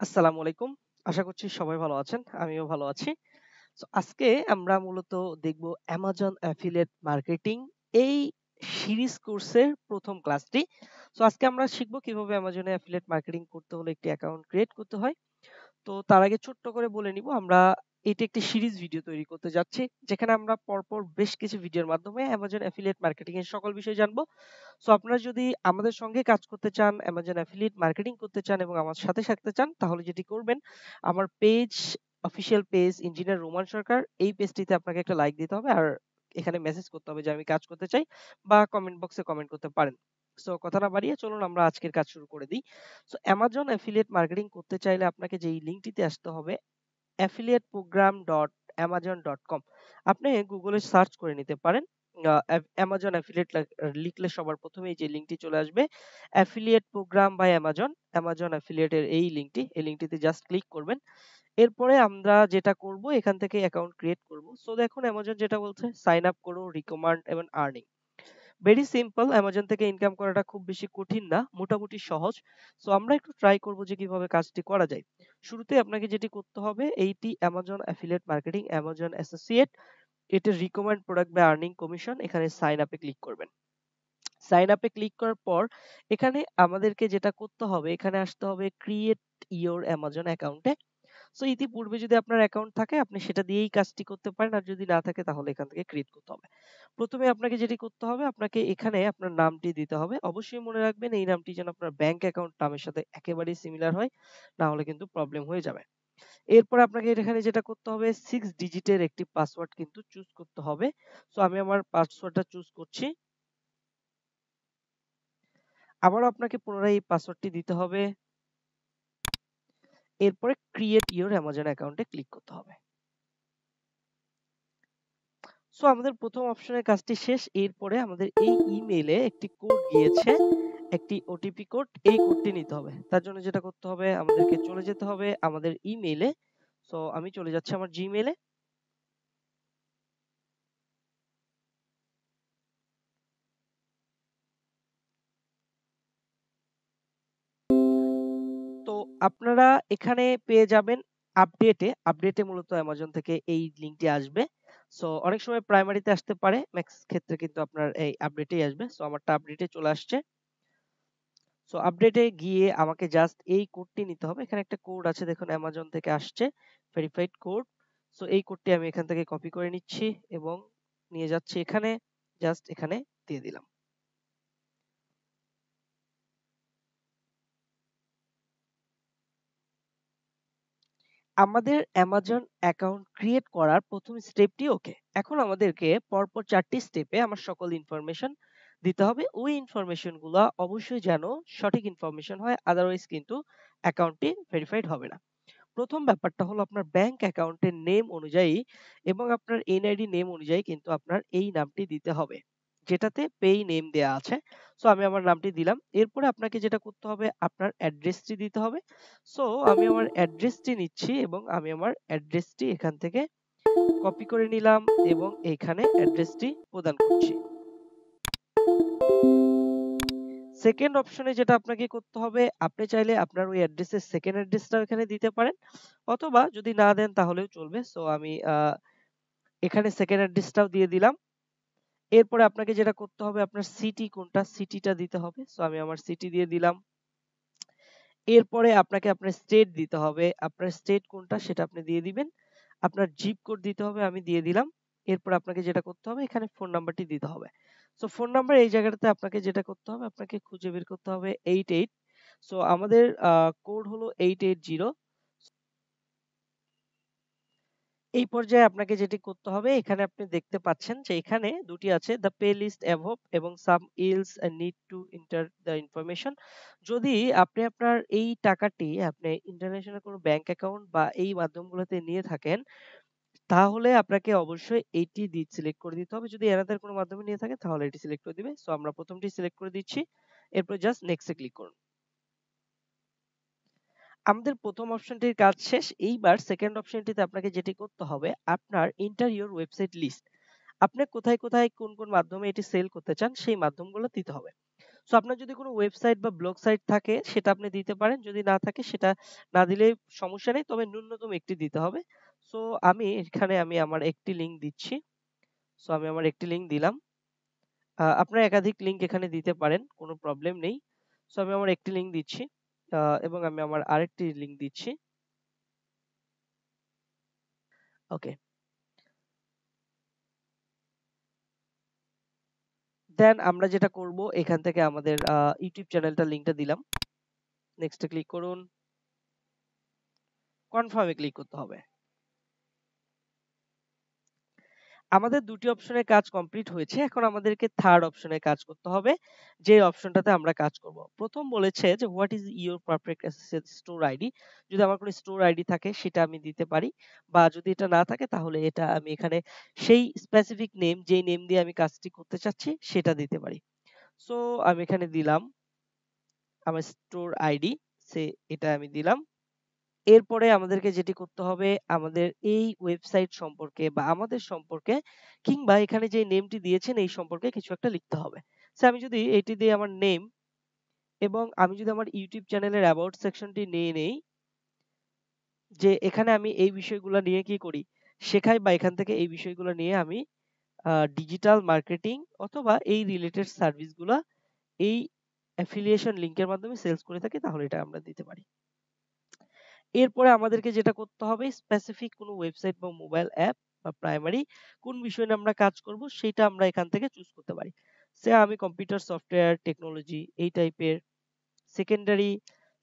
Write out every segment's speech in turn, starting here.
আসসালামু আলাইকুম। আশা করছি সবাই ভালো আছেন। আমিও ভালো আছি। আজকে আমরা মূলত দেখব Amazon Affiliate Marketing এই সিরিজ কোর্সের ১ম ক্লাসটি। আজকে আমরা শিখব কিভাবে Amazon এ Affiliate Marketing করতে হলে একটি অ্যাকাউন্ট ক্রিয়েট করতে হয়। তার আগে ছোট্ট করে বলে নিব আমরা এটি একটি সিরিজ ভিডিও তৈরি করতে যাচ্ছি। যেখানে আমরা পরপর বেশ কিছু ভিডিওর মাধ্যমে Amazon Affiliate Marketing এর সকল বিষয় জানবো। আপনারা যদি আমাদের সঙ্গে কাজ করতে চান, Amazon Affiliate Marketing করতে চান এবং আমার সাথে থাকতে চান তাহলে যেটি করবেন আমার অফিসিয়াল পেজ ইঞ্জিনিয়ার রোমান সরকার এই পেজটিতে আপনাকে একটা লাইক দিতে হবে আর এখানে মেসেজ করতে হবে যে আমি কাজ করতে চাই বা কমেন্ট বক্সে কমেন্ট করতে পারেন। কথা না বাড়িয়ে চলুন আমরা আজকের কাজ শুরু করে দিই। Amazon Affiliate Marketing করতে চাইলে আপনাকে যেই লিংকটিতে আসতে হবে affiliateprogram.amazon.com আপনি গুগলে সার্চ করে নিতে পারেন। Amazon Affiliate লিখলে সবার প্রথমেই যে লিংকটি চলে আসবে affiliate program by Amazon Affiliate এর এই লিংকটিতে জাস্ট ক্লিক করবেন। এরপরে আমরা যেটা করব এখান থেকে অ্যাকাউন্ট ক্রিয়েট করব। দেখুন Amazon যেটা বলছে সাইন আপ করো, রিকমান্ড এবং আর্নিং। Very simple. Amazon থেকে ইনকাম করাটা খুব বেশি কঠিন না, মোটামুটি সহজ। আমরা একটু ট্রাই করব যে কিভাবে কাজটি করা যায়। শুরুতে আপনাকে যেটি করতে হবে এইটি Amazon Affiliate Marketing Amazon Associate এটার recommend product by earning commission এখানে সাইন আপে ক্লিক করবেন। সাইন আপে ক্লিক করার পর এখানে আমাদেরকে যেটা করতে হবে এখানে আসতে হবে ক্রিয়েট ইওর Amazon অ্যাকাউন্টে। ইতিপূর্বে যদি আপনার অ্যাকাউন্ট থাকে আপনি সেটা দিয়েই কাজটি করতে পারেন আর যদি না থাকে তাহলে এখান থেকে ক্রিয়েট করতে হবে। প্রথমে আপনাকে যেটি করতে হবে আপনাকে এখানে আপনার নামটি দিতে হবে। অবশ্যই মনে রাখবেন এই নামটি যেন আপনার ব্যাংক অ্যাকাউন্ট নামের সাথে একেবারেই সিমিলার হয়, না হলে কিন্তু প্রবলেম হয়ে যাবে। এরপর আপনাকে এখানে যেটা করতে হবে 6 ডিজিটের একটি পাসওয়ার্ড কিন্তু চুজ করতে হবে। আমি আমার পাসওয়ার্ডটা চুজ করছি। আবারও আপনাকে পুনরায় এই পাসওয়ার্ডটি দিতে হবে। এরপরে ক্রিয়েট ইওর অ্যামাজন অ্যাকাউন্টে ক্লিক করতে হবে। আমাদের প্রথম অপশনের কাজটি শেষ। এরপরে আমাদের এই ইমেইলে একটি কোড গিয়েছে, একটি ওটিপি কোড। এই কোডটি নিতে হবে। তার জন্য যেটা করতে হবে আমাদেরকে চলে যেতে হবে আমাদের ইমেইলে। আমি চলে যাচ্ছি আমার জিমেইলে। তো আপনারা এখানে পেয়ে যাবেন আপডেটে মূলত Amazon থেকে এই লিংকটি আসবে। অনেক সময় প্রাইমারিতে আসতে পারে, ম্যাক্স ক্ষেত্রে কিন্তু আপনার এই আপডেটেই আসবে। আমারটা আপডেটে চলে আসছে। আপডেটে গিয়ে আমাকে জাস্ট এই কোডটি নিতে হবে। এখানে একটা কোড আছে দেখুন Amazon থেকে আসছে, ভেরিফাইড কোড। এই কোডটি আমি এখান থেকে কপি করে নিচ্ছি এবং নিয়ে যাচ্ছি এখানে, জাস্ট এখানে দিয়ে দিলাম। আমাদের Amazon অ্যাকাউন্ট ক্রিয়েট করার প্রথম স্টেপটি ওকে। এখন আমাদেরকে পরপর ৪ টি স্টেপে আমার সকল ইনফরমেশন দিতে হবে। ওই ইনফরমেশন গুলা অবশ্যই যেন সঠিক ইনফরমেশন হয়, আদারওয়াইজ কিন্তু অ্যাকাউন্টটি ভেরিফাইড হবে না। প্রথম ব্যাপারটা হলো আপনার ব্যাংক অ্যাকাউন্টের নেম অনুযায়ী এবং আপনার এনআইডি নেম অনুযায়ী কিন্তু আপনার এই নামটি দিতে হবে, যেটাতে পেই নেম দেয়া আছে। আমি আমার নামটি দিলাম। এরপরে আপনাকে যেটা করতে হবে আপনার অ্যাড্রেসটি দিতে হবে। আমি আমার অ্যাড্রেসটি নিচ্ছি এবং আমি আমার অ্যাড্রেসটি এখান থেকে কপি করে নিলাম এবং এখানে অ্যাড্রেসটি প্রদান করছি। সেকেন্ড অপশনে যেটা আপনাকে করতে হবে আপনি চাইলে আপনার ওই অ্যাড্রেসের সেকেন্ড অ্যাড্রেসটাও এখানে দিতে পারেন, অথবা যদি না দেন তাহলেও চলবে। আমি এখানে সেকেন্ড অ্যাড্রেসটাও দিয়ে দিলাম। এরপরে আপনাকে যেটা করতে হবে আপনার সিটি কোনটা সিটিটা দিতে হবে। আমি আমার সিটি দিয়ে দিলাম। এরপরে আপনাকে আপনার স্টেট দিতে হবে। আপনার স্টেট কোনটা সেটা আপনি দিয়ে দিবেন। আপনার জিপ কোড দিতে হবে, আমি দিয়ে দিলাম। এরপর আপনাকে যেটা করতে হবে এখানে ফোন নাম্বারটি দিতে হবে। ফোন নাম্বার এই জায়গাটাতে আপনাকে যেটা করতে হবে আপনাকে খুঁজে বের করতে হবে 88। আমাদের কোড হলো 880। এই পর্যায়ে আপনাকে যেটি করতে হবে এখানে আপনি দেখতে পাচ্ছেন যে এখানে দুটি আছে, দ্য পে লিস্ট অ্যাভব এবং some else need to enter the information. যদি আপনি আপনার এই টাকাটি আপনি ইন্টারন্যাশনাল কোনো ব্যাংক অ্যাকাউন্ট বা এই মাধ্যমগুলোতে নিয়ে থাকেন তাহলে আপনাকে অবশ্যই এইটি সিলেক্ট করে দিতে হবে। যদি এনাদের কোনো মাধ্যমে নিয়ে থাকেন তাহলে এটি সিলেক্ট করে দিবে। আমরা প্রথমটি সিলেক্ট করে দিচ্ছি। এরপর জাস্ট নেক্সট এ ক্লিক করুন। আমাদের প্রথম অপশনটির কাজ শেষ। এইবার সেকেন্ড অপশনটিতে আপনাকে যেটি করতে হবে আপনার এন্টার ইওর ওয়েবসাইট লিস্ট। আপনি কোথায় কোথায় কোন কোন মাধ্যমে এটি সেল করতে চান সেই মাধ্যমগুলো দিতে হবে। সো আপনার যদি কোনো ওয়েবসাইট বা ব্লগ সাইট থাকে সেটা আপনি দিতে পারেন, যদি না থাকে সেটা না দিলে সমস্যা নেই, তবে ন্যূনতম একটি দিতে হবে। সো আমি এখানে আমার একটি লিংক দিচ্ছি। সো আমি আমার একটি লিংক দিলাম। আপনারা একাধিক লিংক এখানে দিতে পারেন, কোনো প্রবলেম নেই। সো আমি আমার একটি লিংক দিচ্ছি এবং আমি আমার আরেকটি লিংক দিচ্ছি। ওকে, দেন আমরা যেটা করব, এখান থেকে আমাদের ইউটিউব চ্যানেলটার লিংকটা দিলাম। নেক্সটে ক্লিক করুন, কনফার্মে ক্লিক করতে হবে। আমাদের দুটি অপশনের কাজ কমপ্লিট হয়েছে, এখন আমাদেরকে থার্ড অপশনে কাজ করতে হবে, যে অপশনটাতে আমরা কাজ করব। প্রথম বলেছে যে what is your perfect store ID. যদি আমার কোনো স্টোর আইডি থাকে সেটা আমি দিতে পারি, বা যদি এটা না থাকে তাহলে এটা আমি এখানে সেই স্পেসিফিক নেম, যেই নেম দিয়ে আমি কাজটি করতে চাচ্ছি সেটা দিতে পারি। সো আমি এখানে দিলাম আমার স্টোর আইডি, সে এটা আমি দিলাম। এরপরে আমাদেরকে যেটি করতে হবে, আমাদের এই ওয়েবসাইট সম্পর্কে বা আমাদের সম্পর্কে, কিংবা এখানে যে নেমটি দিয়েছেন এই সম্পর্কে কিছু একটা লিখতে হবে। সো আমি যদি এটি দিয়ে আমার নেম, এবং আমি যদি আমার ইউটিউব চ্যানেলের অ্যাবাউট সেকশনটি নিয়ে নেই, যে এখানে আমি এই বিষয়গুলো নিয়ে কি করি, শেখাই, বা এখান থেকে এই বিষয়গুলো নিয়ে আমি ডিজিটাল মার্কেটিং অথবা এই রিলেটেড সার্ভিসগুলো এই অ্যাফিলিয়েশন লিংকের মাধ্যমে সেলস করে থাকি, তাহলে এটা আমরা দিতে পারি। এরপরে আমাদেরকে যেটা করতে হবে, স্পেসিফিক কোনো ওয়েবসাইট বা মোবাইল অ্যাপ বা প্রাইমারি কোন বিষয় নিয়ে আমরা কাজ করব সেটা আমরা এখান থেকে চুজ করতে পারি। সে আমি কম্পিউটার সফটওয়্যার টেকনোলজি এই টাইপের। সেকেন্ডারি,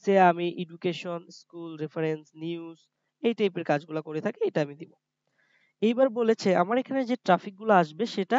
সে আমি এডুকেশন, স্কুল রেফারেন্স, নিউজ এই টাইপের কাজগুলো করে থাকি, এটা আমি দিব। এইবার বলেছে আমার এখানে যে ট্রাফিক গুলো আসবে সেটা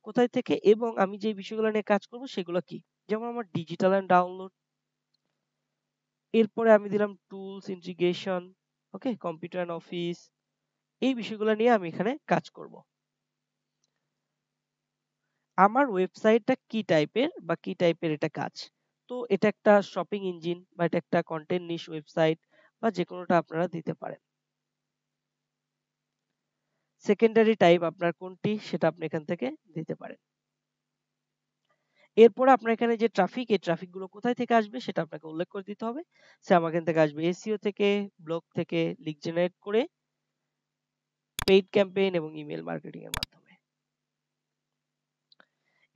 কোথায় থেকে, এবং আমি যে বিষয়গুলো নিয়ে কাজ করব সেগুলো কি, যেমন আমার ডিজিটাল এন্ড ডাউনলোড। এরপরে আমি দিলাম tools integration, okay, computer and office, এই বিষয়গুলো নিয়ে আমি এখানে কাজ করব। আমার ওয়েবসাইটটা কি টাইপের বা কি টাইপের এটা কাজ, তো এটা একটা শপিং ইঞ্জিন বা এটা একটা কন্টেন্ট নিশ ওয়েবসাইট, বা যে কোনোটা আপনারা দিতে পারেন। সেকেন্ডারি টাইপ আপনার কোনটি সেটা আপনি এখান থেকে দিতে পারেন। এরপরে আপনার এখানে যে ট্রাফিক, এই ট্রাফিক গুলো কোথায় থেকে আসবে সেটা আপনাকে উল্লেখ করে দিতে হবে। সে আমার এখান থেকে আসবে এসইও থেকে, ব্লগ থেকে, লিড জেনারেট করে, পেইড ক্যাম্পেইন এবং ইমেল মার্কেটিং এর মাধ্যমে।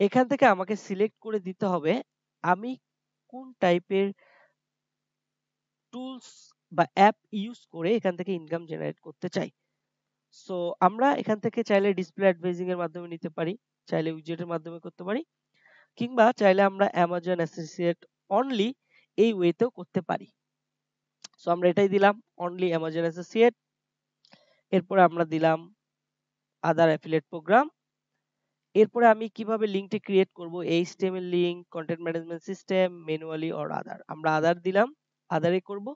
এখান থেকে আমাকে সিলেক্ট করে দিতে হবে আমি কোন টাইপের টুলস বা অ্যাপ ইউজ করে এখান থেকে ইনকাম জেনারেট করতে চাই। সো আমরা এখান থেকে চাইলে ডিসপ্লে অ্যাডভার্টাইজিং এর মাধ্যমে নিতে পারি, চাইলে উইজেটের মাধ্যমে করতে পারি, কিংবা চাইলে আমরা অ্যামাজন অ্যাসোসিয়েট অনলি এই ওয়েতেও করতে পারি। সো আমরা এটাই দিলাম, অনলি অ্যামাজন অ্যাসোসিয়েট। এরপরে আমরা দিলাম আদার অ্যাফিলিয়েট প্রোগ্রাম। এরপরে আমি কিভাবে লিংকটি ক্রিয়েট করব, HTML link, content management system, manually or other, আমরা আদার দিলাম, আদারে করব।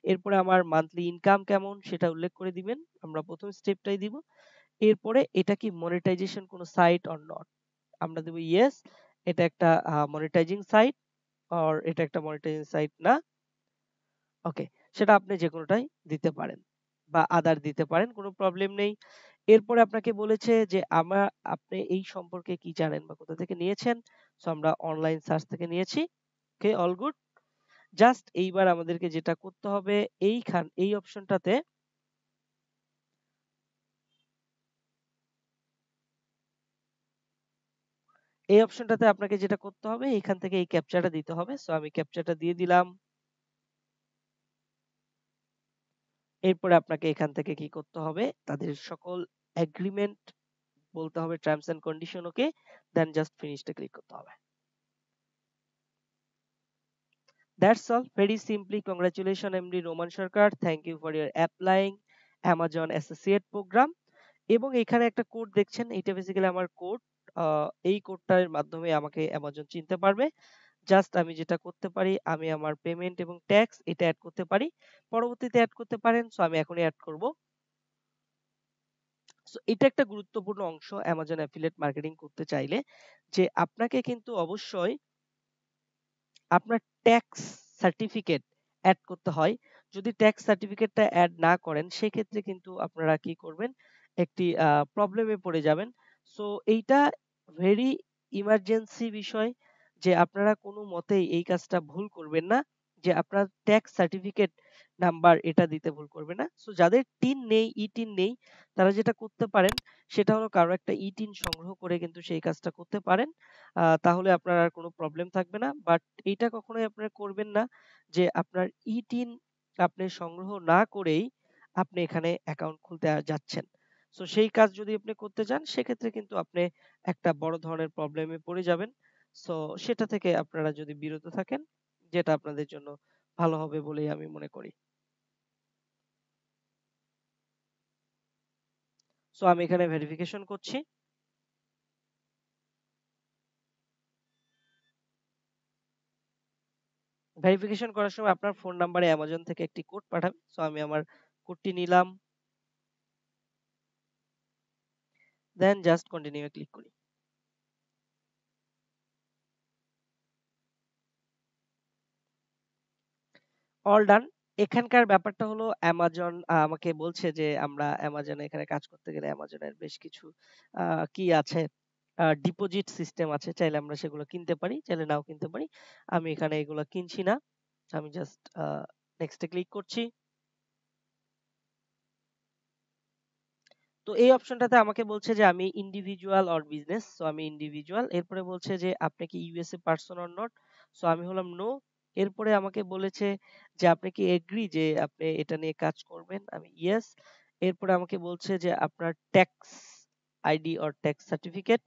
এরপরে আমার মান্থলি ইনকাম কেমন সেটা উল্লেখ করে দিবেন, আমরা প্রথম স্টেপটাই দিব। এরপরে এটা কি মনিটাইজেশন কোন সাইট অর নট, আমরা দেব ইয়েস, এটা একটা মনিটাইজিং সাইট অর এটা একটা মনিটাইজিং সাইট না, ওকে, সেটা আপনি যে কোনোটাই দিতে পারেন, বা আদার দিতে পারেন, কোনো প্রবলেম নেই। এরপরে আপনাকে বলেছে যে আপনি এই সম্পর্কে কি জানেন বা কোথা থেকে নিয়েছেন। সো আমরা অনলাইন সার্চ থেকে নিয়েছি, ওকে, অল গুড। জাস্ট এইবার আমাদেরকে যেটা করতে হবে, এই অপশনটাতে, আপনাকে যেটা করতে হবে এখান থেকে এই ক্যাপচাটা দিতে হবে। সো আমি ক্যাপচাটা দিয়ে দিলাম। এরপরে আপনাকে এখান থেকে কি করতে হবে, তাদের সকল এগ্রিমেন্ট বলতে হবে, terms and condition, okay, then just ফিনিশটা ক্লিক করতে হবে। That's all. Very simply, congratulations, MD Roman Sarkar. Thank you for your applying Amazon Associate Program. এবং এখানে একটা কোড দেখছেন, এটা বেসিক্যালি আমার কোড। এই কোডটার মাধ্যমে আমাকে অ্যামাজন চিনতে পারবে। জাস্ট আমি যেটা করতে পারি, আমি আমার পেমেন্ট এবং ট্যাক্স এটা অ্যাড করতে পারি। পরবর্তীতে অ্যাড করতে পারেন। সো আমি এখনই অ্যাড করব। সো এটা একটা গুরুত্বপূর্ণ অংশ অ্যামাজন অ্যাফিলিয়েট মার্কেটিং করতে চাইলে, যে আপনাকে কিন্তু অবশ্যই আপনার ট্যাক্স সার্টিফিকেট অ্যাড করতে হয়। যদি ট্যাক্স সার্টিফিকেটটা অ্যাড না করেন সেক্ষেত্রে কিন্তু আপনারা কি করবেন, একটি প্রবলেমে পড়ে যাবেন। সো এইটা ভেরি ইমার্জেন্সি বিষয়, যে আপনারা কোনো মতেই এই কাজটা ভুল করবেন না, যে আপনার ট্যাক্স সার্টিফিকেট নাম্বার এটা দিতে ভুল করবেন না। সো যাদের টিন নেই, ই-টিন নেই, তারা যেটা করতে পারেন সেটা হলো কারো একটা ই-টিন সংগ্রহ করে কিন্তু সেই কাজটা করতে পারেন। তাহলে আপনার আর কোনো প্রবলেম থাকবে না। বাট এইটা কখনোই আপনারা করবেন না যে আপনার ই-টিন আপনি সংগ্রহ না করেই আপনি এখানে অ্যাকাউন্ট খুলতে যাচ্ছেন। সো সেই কাজ যদি আপনি করতে যান সেক্ষেত্রে কিন্তু আপনি একটা বড় ধরনের প্রবলেমে পড়ে যাবেন। সো সেটা থেকে আপনারা যদি বিরত থাকেন, যেটা আপনাদের জন্য ভালো হবে বলেই আমি মনে করি। সো আমি এখানে ভেরিফিকেশন করছি। ভেরিফিকেশন করার সময় আপনার ফোন নাম্বারে অ্যামাজন থেকে একটি কোড পাঠাবে। সো আমি আমার কোডটি নিলাম, দেন জাস্ট কন্টিনিউ এ ক্লিক করি। All done. এখানকার ব্যাপারটা হলো অ্যামাজন আমাকে বলছে যে আমরা অ্যামাজনে এখানে কাজ করতে গেলে অ্যামাজনের বেশ কিছু কি আছে, ডিপোজিট সিস্টেম আছে। চাইলে আমরা সেগুলো কিনতে পারি, চাইলে নাও কিনতে পারি। আমি এখানে এগুলো কিনছি না। আমি জাস্ট নেক্সট এ ক্লিক করছি। তো এই অপশনটাতে আমাকে বলছে যে আমি ইন্ডিভিজুয়াল অর বিজনেস। সো আমি ইন্ডিভিজুয়াল। এরপরে বলছে যে আপনি কি USA person or not. So আমি হলাম নো। এরপরে আমাকে বলেছে যে আপনি কি এগ্রি যে আপনি এটা নিয়ে কাজ করবেন। আমি ইয়েস। এরপরে আমাকে বলছে যে আপনার tax ID or tax certificate,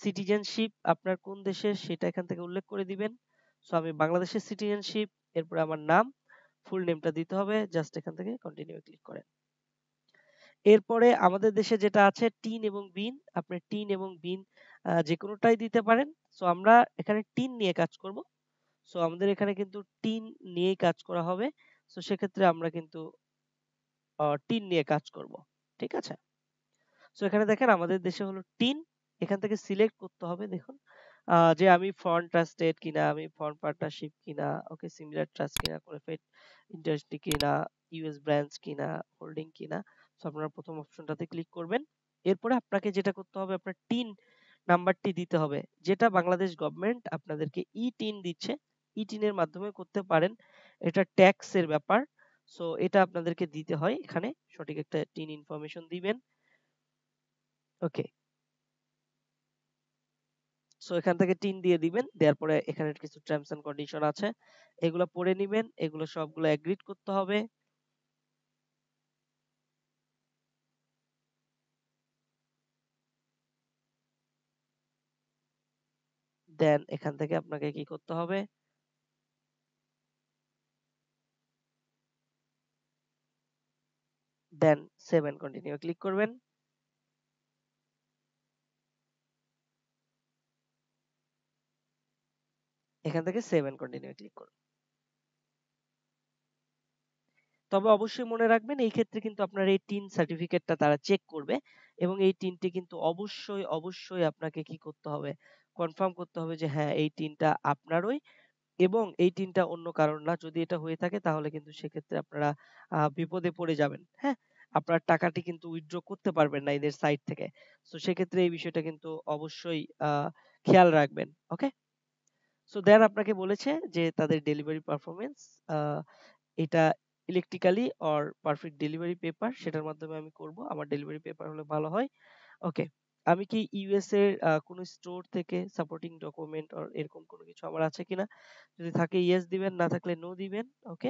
citizenship আপনার কোন দেশের সেটা এখান থেকে উল্লেখ করে দিবেন। সো আমি বাংলাদেশের সিটিজেনশিপ। এরপরে আমার নাম, ফুল নেমটা দিতে হবে। জাস্ট এখান থেকে কন্টিনিউ ক্লিক করেন। এরপরে আমাদের দেশে যেটা আছে টিন এবং বিন, আপনি টিন এবং বিন যেকোনোটাই দিতে পারেন। সো আমরা এখানে টিন নিয়ে কাজ করব। সো আমাদের এখানে কিন্তু টিন নিয়েই কাজ করা হবে। সো সেক্ষেত্রে আমরা কিন্তু টিন নিয়ে কাজ করব। ঠিক আছে? সো এখানে দেখেন আমাদের দেশে হলো টিন। এখান থেকে সিলেক্ট করতে হবে, দেখুন যে আমি ফরেন ট্রাস্টেড কিনা, আমি ফরেন পার্টনারশিপ কিনা, ওকে সিমিলার ট্রাস্ট কিনা, কোরেফেট ইন্ডাস্ট্রি কিনা, ইউএস ব্রাঞ্চ কিনা, হোল্ডিং কিনা। সো আপনারা প্রথম অপশনটাতে ক্লিক করবেন। এরপরে আপনাকে যেটা করতে হবে আপনার টিন নাম্বারটি দিতে হবে, যেটা বাংলাদেশ গভর্নমেন্ট আপনাদেরকে ই টিন দিচ্ছে। ই টিনের মাধ্যমে করতে পারেন। এটা ট্যাক্স এর ব্যাপার। সো এটা আপনাদেরকে দিতে হয়, এখানে সঠিক একটা টিন ইনফরমেশন দিবেন। ওকে। সো এখান থেকে টিন দিয়ে দিবেন। দেওয়ার পরে এখানে কিছু টার্মস এন্ড কন্ডিশন আছে। এগুলো পড়ে নিবেন। এগুলো সবগুলো এগ্রিড করতে হবে। দেন এখান থেকে আপনাকে কি করতে হবে? দেন সেভ এন্ড কন্টিনিউ ক্লিক করবেন। এখান থেকে সেভ এন্ড কন্টিনিউ ক্লিক করুন। তবে অবশ্যই মনে রাখবেন এই ক্ষেত্রে কিন্তু আপনার এই টিন সার্টিফিকেটটা তারা চেক করবে এবং এই টিনটি কিন্তু অবশ্যই আপনাকে কি করতে হবে? কনফার্ম করতে হবে যে হ্যাঁ, এই টিনটা আপনারই এবং এই টিনটা অন্য কারোর না। যদি এটা হয়ে থাকে তাহলে কিন্তু সেক্ষেত্রে আপনারা বিপদে পড়ে যাবেন। হ্যাঁ? আপনার টাকাটি কিন্তু উইথড্র করতে পারবেন না এদের সাইট থেকে। সো সেক্ষেত্রে এই বিষয়টা কিন্তু অবশ্যই খেয়াল রাখবেন। ওকে? সো দেন আপনাকে বলেছে যে তাদের ডেলিভারি পারফরম্যান্স আ এটা electrically or perfect delivery paper সেটার মাধ্যমে আমি করব। আমার ডেলিভারি পেপার হলে ভালো হয়। ওকে। আমি কি ইউএস এর কোন স্টোর থেকে সাপোর্টিং ডকুমেন্ট অর এরকম কোনো কিছু আমার আছে কিনা? যদি থাকে ইয়েস দিবেন, না থাকলে নো দিবেন। ওকে।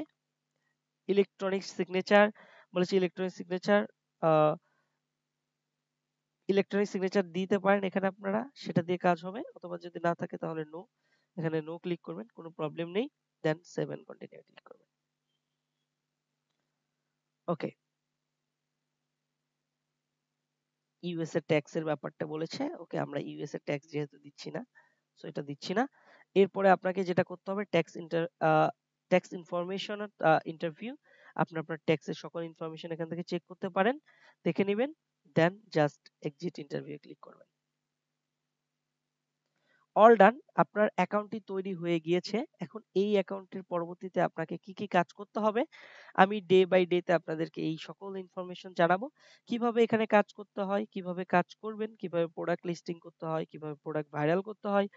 ইলেকট্রনিক সিগনেচার বলেছে ইলেকট্রনিক সিগনেচার আ ইলেকট্রনিক সিগনেচার দিতে পারেন এখানে আপনারা, সেটা দিয়ে কাজ হবে। অথবা যদি না থাকে তাহলে নো। এখানে নো ক্লিক করবেন, কোনো প্রবলেম নেই। দেন সেভ এন্ড কন্টিনিউ ক্লিক করবেন। ওকে। ইউএস এর ট্যাক্স এর ব্যাপারটা বলেছে। ওকে, আমরা ইউএস এর ট্যাক্স যেহেতু দিচ্ছি না, সো এটা দিচ্ছি না। এরপরে আপনাকে যেটা করতে হবে ট্যাক্স ইনফরমেশন ইন্টারভিউ। আপনি আপনার ট্যাক্সের সকল ইনফরমেশন এখান থেকে চেক করতে পারেন, দেখে নিবেন। দেন জাস্ট এক্সিট ইন্টারভিউ ক্লিক করবেন। অল ডান, আপনার অ্যাকাউন্টটি তৈরি হয়ে গিয়েছে। এখন এই অ্যাকাউন্টের পরবর্তীতে আপনাকে কি, কি কাজ করতে হবে আমি ডে বাই ডে তে আপনাদেরকে এই সকল ইনফরমেশন জানাবো। কিভাবে এখানে কাজ করতে হয়, কিভাবে কাজ করবেন, কিভাবে প্রোডাক্ট লিস্টিং করতে হয়, কিভাবে প্রোডাক্ট ভাইরাল করতে হয়।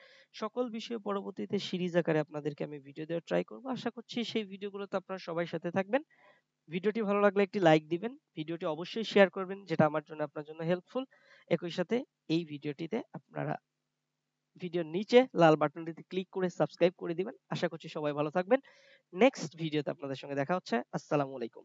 সকল বিষয়ে পরবর্তীতে সিরিজ আকারে আপনাদেরকে আমি ভিডিও দেওয়ার ট্রাই করব। আশা করছি সেই ভিডিওগুলোতে আপনারা সবাই সাথে থাকবেন। ভিডিওটি ভালো লাগলে একটি লাইক দিবেন। ভিডিওটি অবশ্যই শেয়ার করবেন যেটা আমার জন্য আপনার জন্য হেল্পফুল। একই সাথে এই ভিডিওটিতে আপনারা ভিডিওর নিচে লাল বাটনটিতে ক্লিক করে সাবস্ক্রাইব করে দিবেন। আশা করছি সবাই ভালো থাকবেন। নেক্সট ভিডিওতে আপনাদের সঙ্গে দেখা হচ্ছে। আসসালামু আলাইকুম।